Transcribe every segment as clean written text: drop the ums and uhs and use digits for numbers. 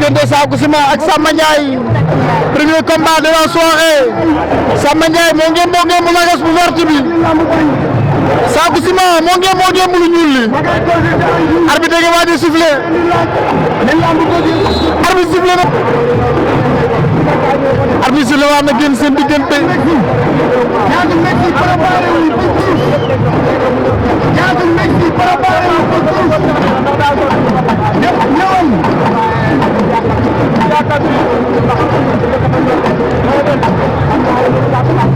diggante Saku Ciman ak Samba Ndiaye premier combat de la soirée Samba Ndiaye moo ngi mu lagas bu vert bi Saku Ciman moo ngi mu lu ñuul li arbitre gi waaj a sifflé arbitre sifflé na arbitre sifflé waat na génn seen diggante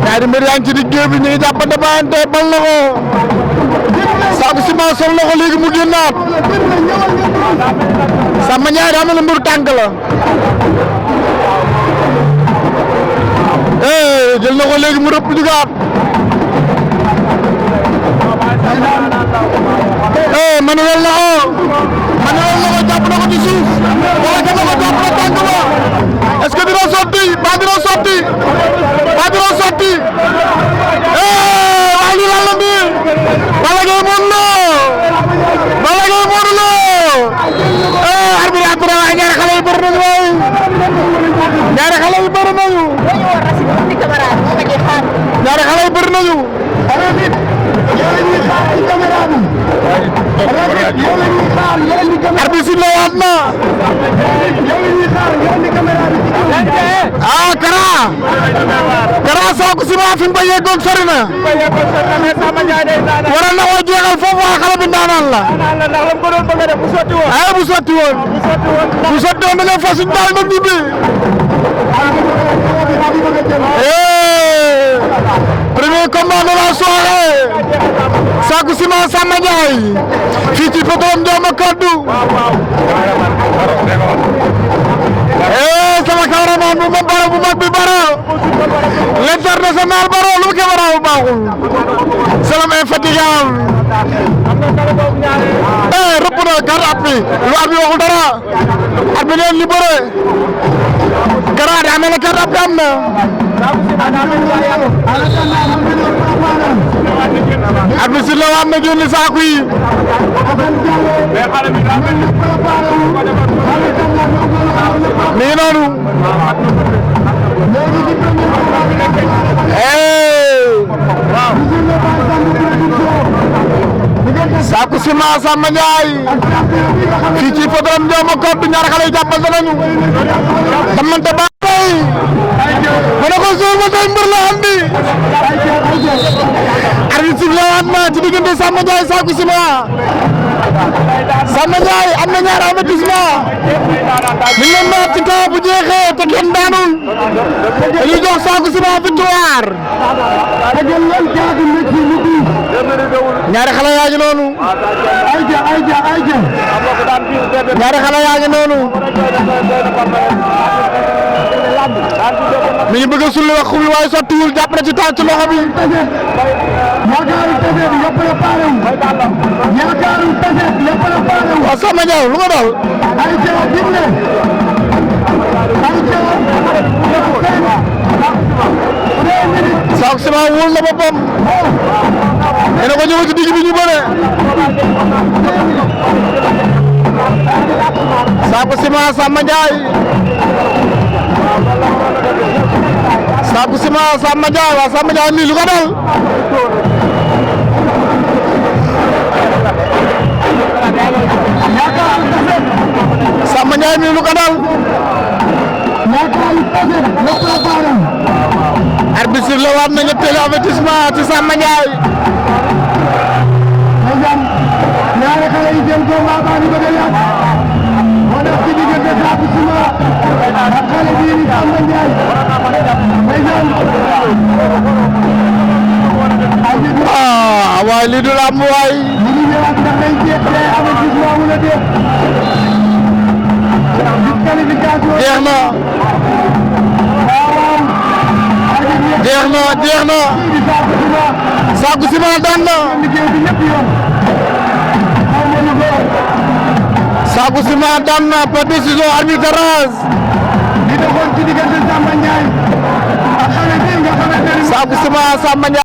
ñaari mbir yaa ngi ci digg bi ñu ngi jàppante bàyyante bal na ko Saku Ciman sol na ko léegi mu génnaat Samba Ndiaye daa mel ne mbir tànk la jël na ko léegi mu rëpp jugaat manuel na ko jàpp na ko ci suuf wala jàpp na ko jàpp na tànk ba est-ce que dina sotti ba dina sotti waaye lii lan la nii Balla Gaye mën na arbitre après waaye ñaari xale yi bëri nañu waay ñaari xale yi bëri nañu arbitre si la waat na Kara Saku Ciman fi mu ko yeggoon sori na waroon na koo jeexal foofu waa xale bi ndaanaan la bu sotti woon da nga fas daal na ñibbi premier combat de la soirée Saku Ciman Samba Ndiaye fii ci Potoom Ndioma kaddu sama cameraman bu mag bi Baro l'international Baro lu mu caméra bu baaxul salam infatigable rëpp na garde at bi lu at bi waxul dara at bi leen li bëre Kara daa mel ne garde at bi am na at bi si la waat na génn saako yi mi ngi noonu Saku Ciman Samba Ndiaye fii ci Potoom Ndioma Koddu ñaar xale yi jàppante nañu damante ba tey mu ne ko suuf ba tey mbir la andi arbitre sifflé waat na ci diggante Samba Ndiaye Saku Ciman Samba Ndiaye am na ñaar avertissement mi ngi leen ci kaw bu jeexee te kenn daanul dañuy jox Saku Ciman victoire ñaari xale yaa ngi noonu ñaari xale yaa ngi noonu mi ngi bëgg a sulli wax xul waaye sottiwul jàpp na ci tànk ci loxo bi waaw Samba Ndiaye lu nga dal Saku Ciman wóol na boppam nee na ko ñëw ci digg bi ñu bëre Saku Ciman Samba Ndiaye Saku Ciman Samba Ndiaye waaw Samba Ndiaye nii lu ko dal Samba Ndiaye nii lu ko dal arbitre la waat na ñetteelu avertissement ci Samba Ndiaye ñaari xale yi jëm ko ma ba ni bëgg yàq moo def ci diggante Saku Ciman ak xale bi di Samba Ndiaye waaye lii du lamb waay jeex na Saku Ciman daan na Saku Ciman daan na par décision arbitrage Saku Ciman Samba Ndiaye